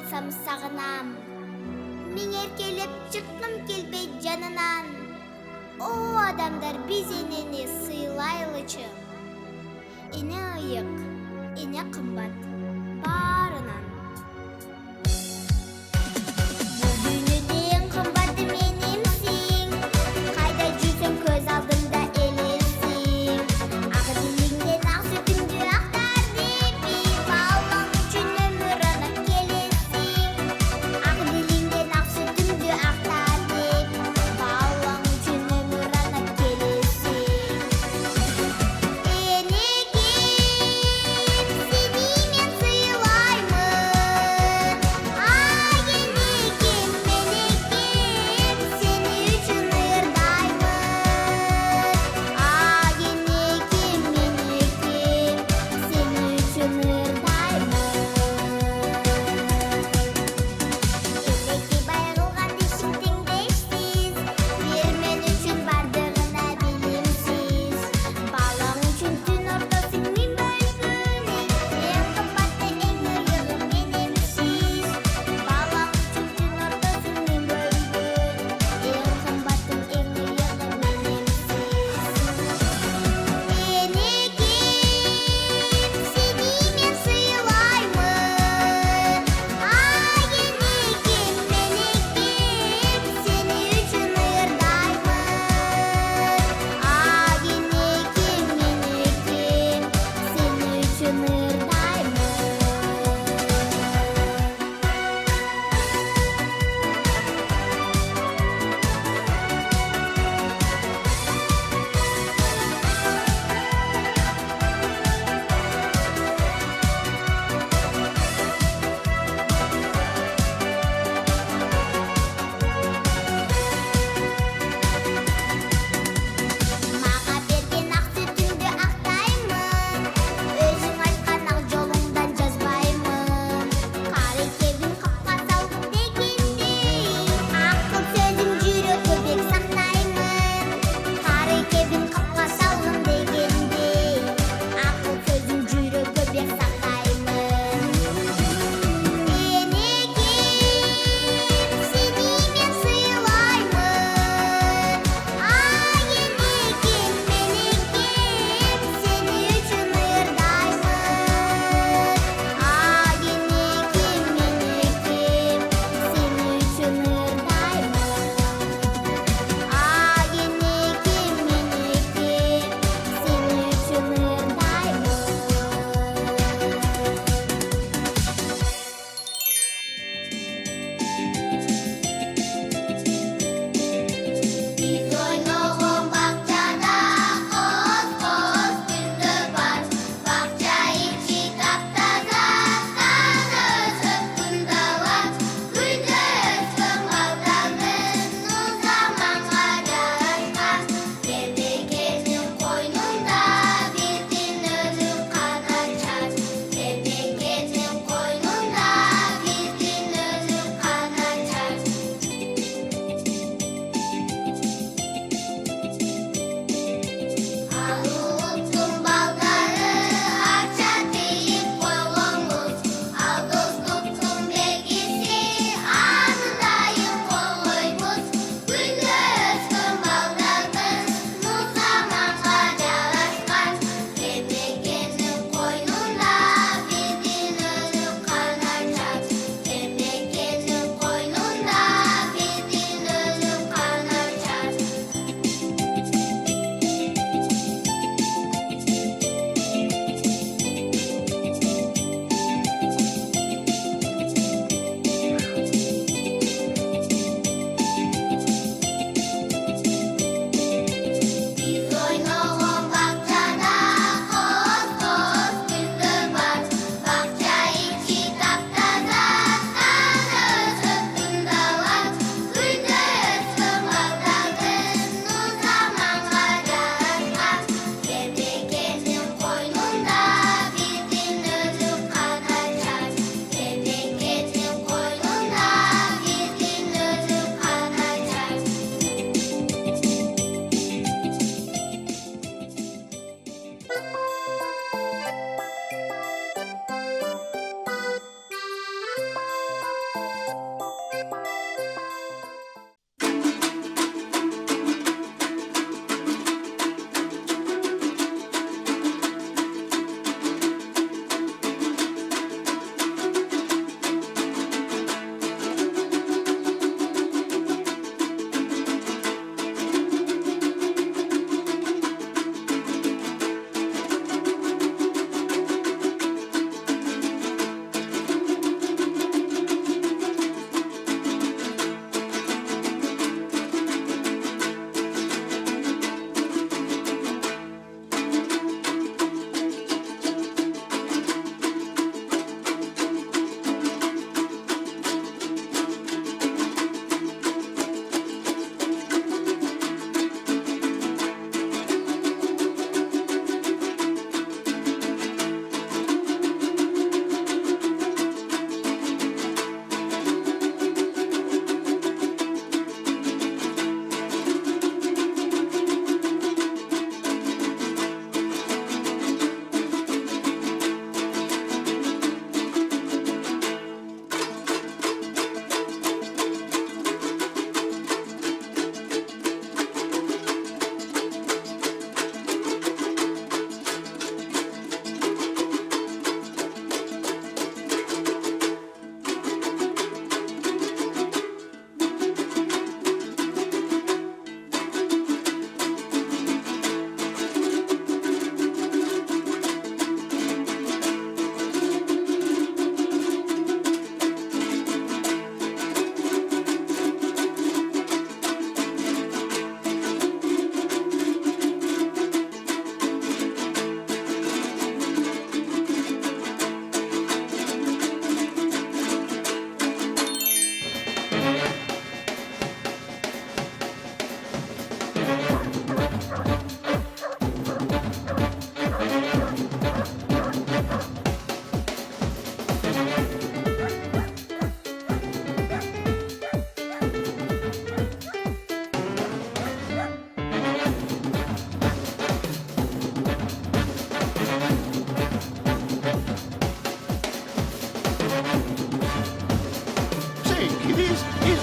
қалсам сағынам. Мен еркелеп шыққым келбей жанынан. О, адамдар біз енені сыйлайлычы. Ене айық, ене қымбат, барынан. Бұл дүниеде ең қымбаты менімсің. Қайда жүрсең көз алдымда елесің. Ақ диліңден ақ сүтіңді ақтар деп, балаң үшін өмір анық келесің. Ақ диліңден ақ сүтіңді ақтар деп, балаң үшін өмір анық келесің. Енеге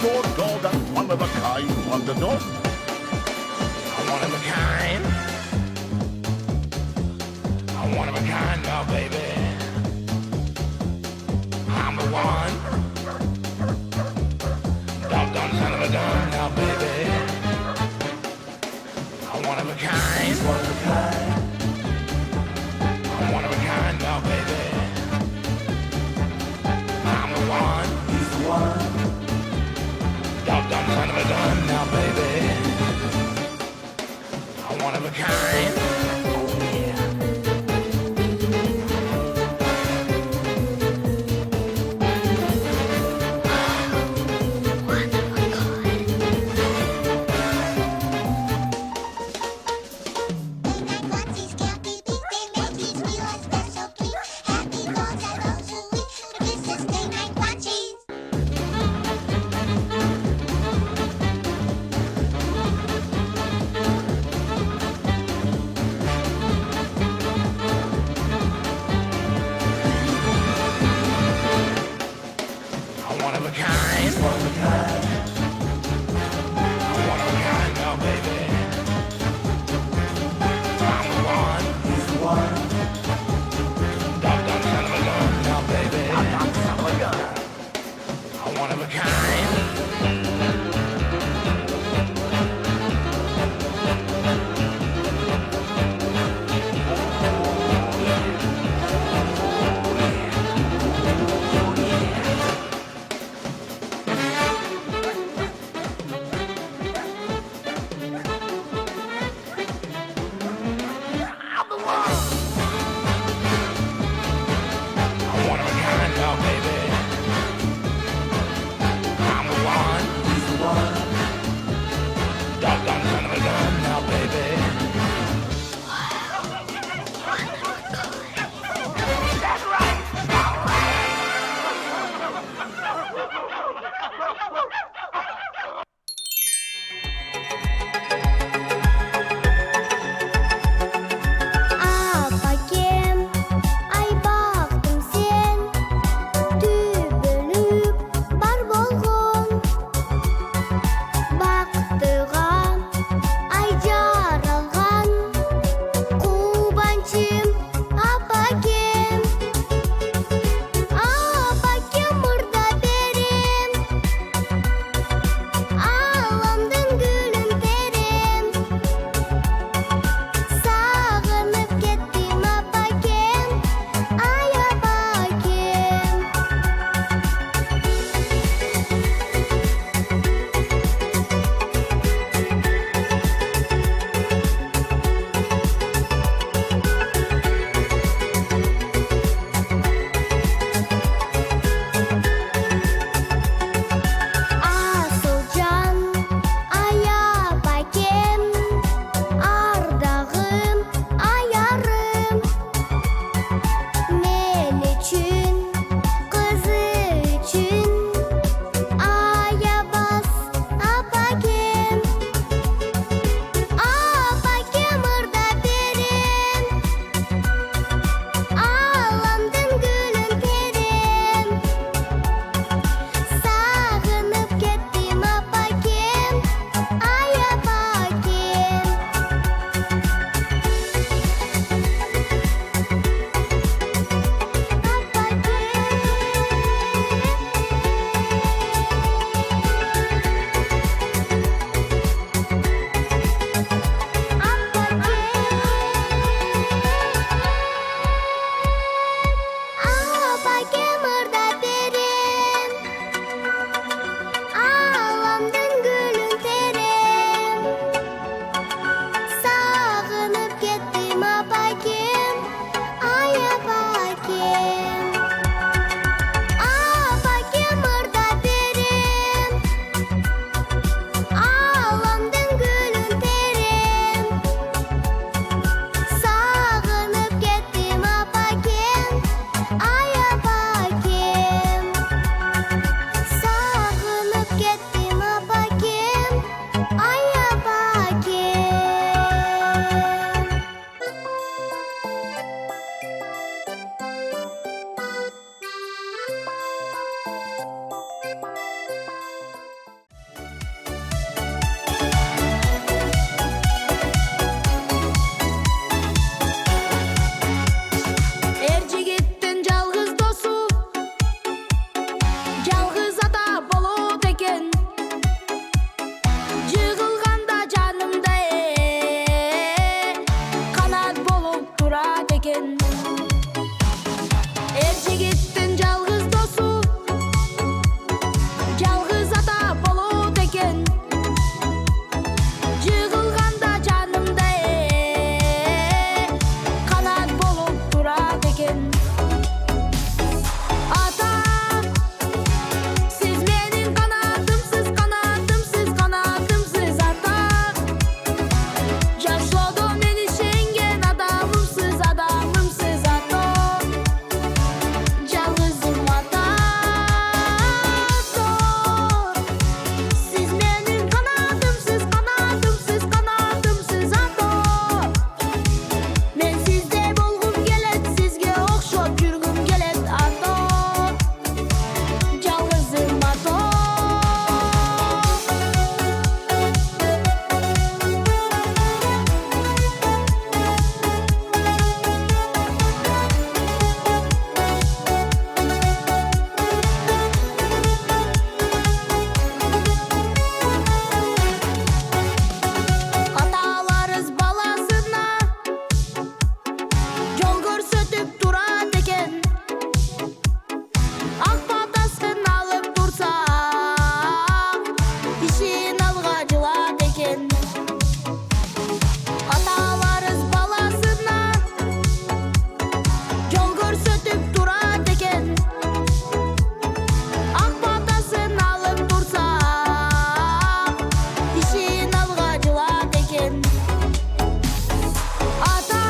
your dog a one of a kind wonder dog? One of a kind. I'm one of a kind now, baby. I'm the one. Doggone son of a gun now, baby. I'm one of a kind. One of a kind. I'm one of a kind now, baby. I'm the one. He's the one. Doggone son of a gun now, baby. I'm one of a kind. Oh yeah. One of a kind. One of a kind. I'm one of a kind now, baby. I'm the one. He's the one. Doggone son of a gun now, baby. Doggone son of a gun. I'm one of a kind. I'm one of a kind now, baby. I'm the жигиттин жалгыз досу жалгыз ата болот экен жыгылганда жанымда канат болуп турат экен ата сиз менин канатымсыз канатымсыз канатымсыз ата жашоодо мени ишенген адамымсыз адамымсыз ата жалгызым ата сиз менин канатымсыз канатымсыз канатымсыз ата мен сизде болгум келет сизге окшоп жүргүм келет ата жалгызым ата аталарыбыз баласына жол көрсөтүп турат экен ак батасын алып турса ишин алга жылат экен аталарыбыз баласына жол көрсөтүп турат экен ак батасын алып турса ишин алга жылат экен ата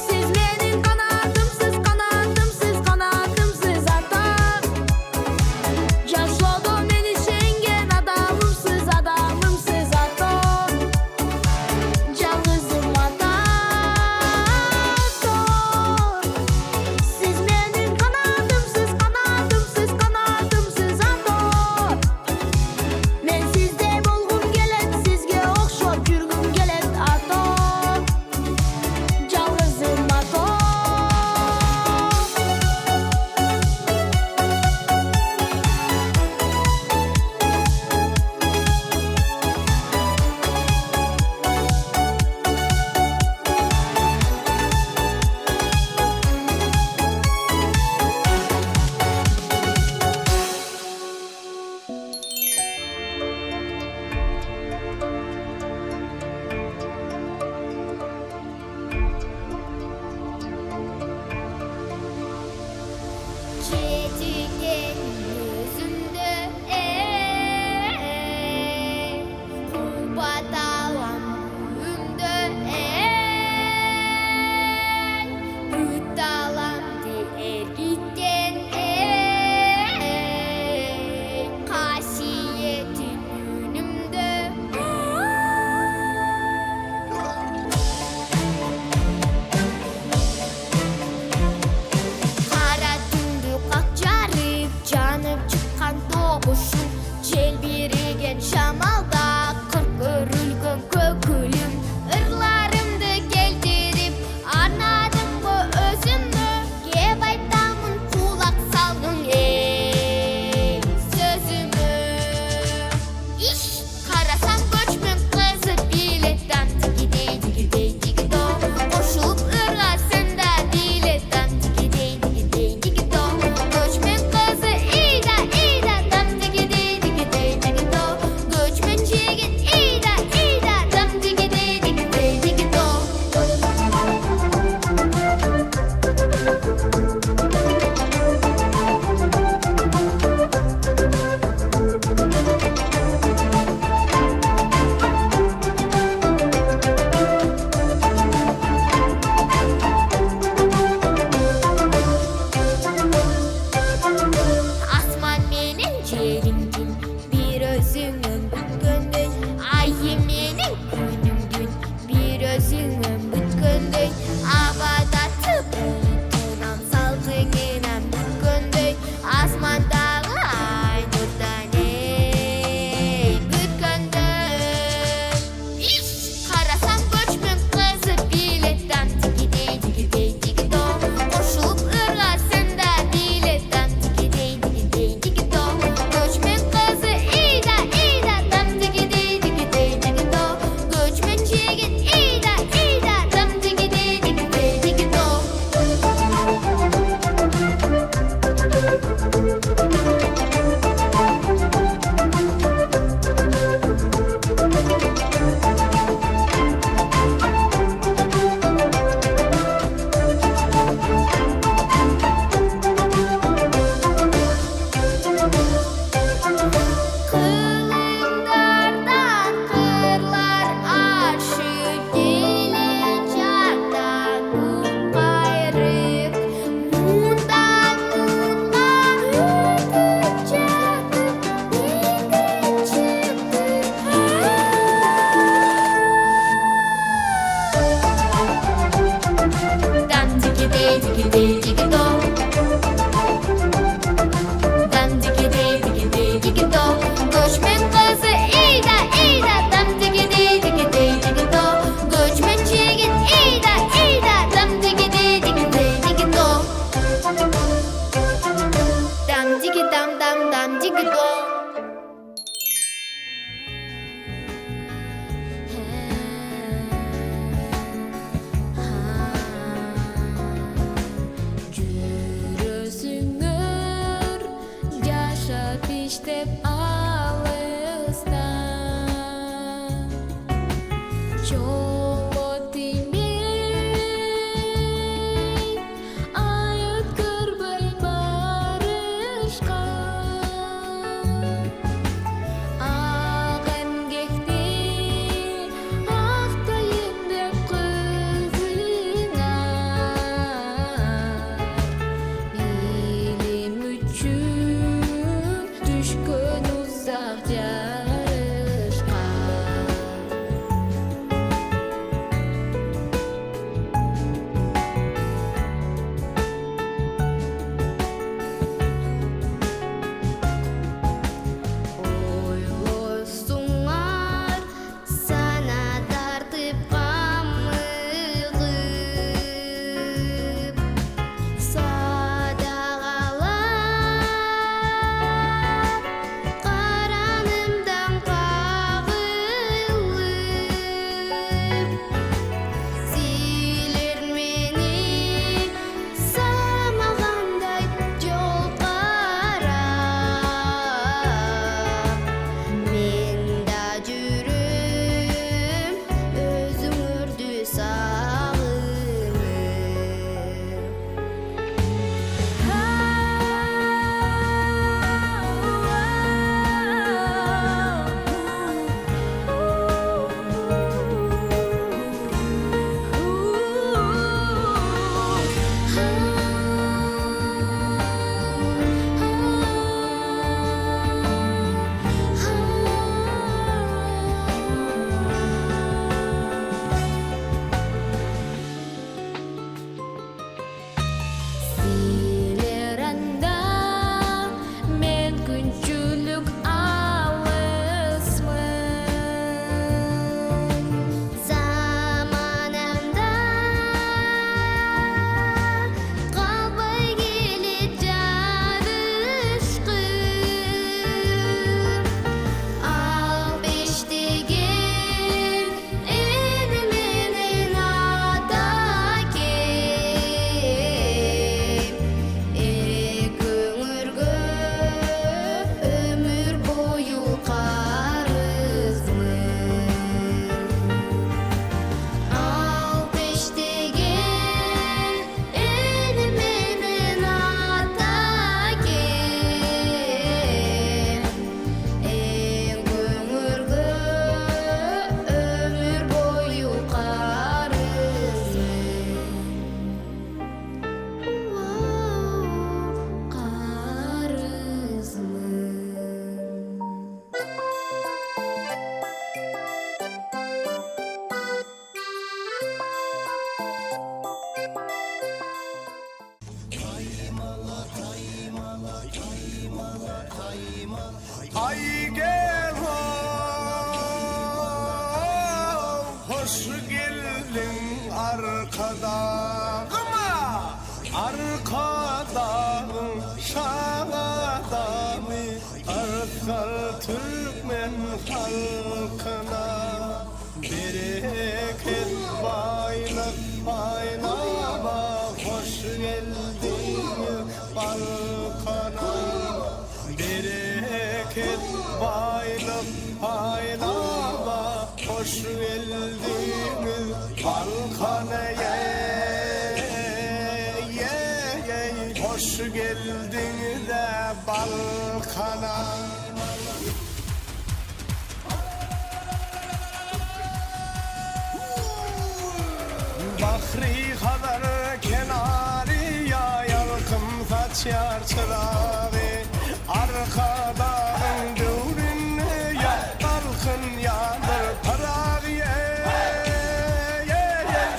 сиз менин канатымсыз канатымсыз канатымсыз ата жашоодо мени ишенген адамымсыз адамымсыз ата жалгызым ата сиз менин канатымсыз канатымсыз канатымсыз ата мен сизде болгум келет сизге окшоп жүргүм келет ата жалгызым ата Çeçiken yüzünde Kubat alam günde Büt alam di eriten Kasiyetin günümde Kara tündü Siler anda men kunçülük alısmın. Zamanımda kalbay gelir carışkın. Al beştegen elmenin atakem. Köngürgü ömür boyu karızmın. Al beştegen elmenin atakem. Köngürgü ömür boyu karızmın. Ay gel ho, hoş geldin arkadaşıma. Arkadaşım şahadamı, arkal Türkmen halkına. Bereket baylık baylama, hoş geldin Balkan'a. Bereket baylık baylama, hoş geldiniz Balkan'a. Hoş geldin de Balkan'a. Bahri kadar kenarıya yalkın saçar çırağı. Arkadan dövrünü ya dalkın yadır parağı.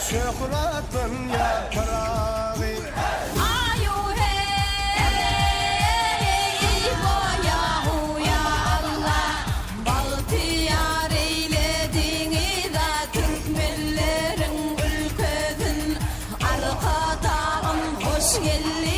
Şöhratın ya parağı. Ayu hey boyahu ya Allah, baltiyar eyledin da Türkmenlerin ülkeden. Arkadaşım hoş geldin.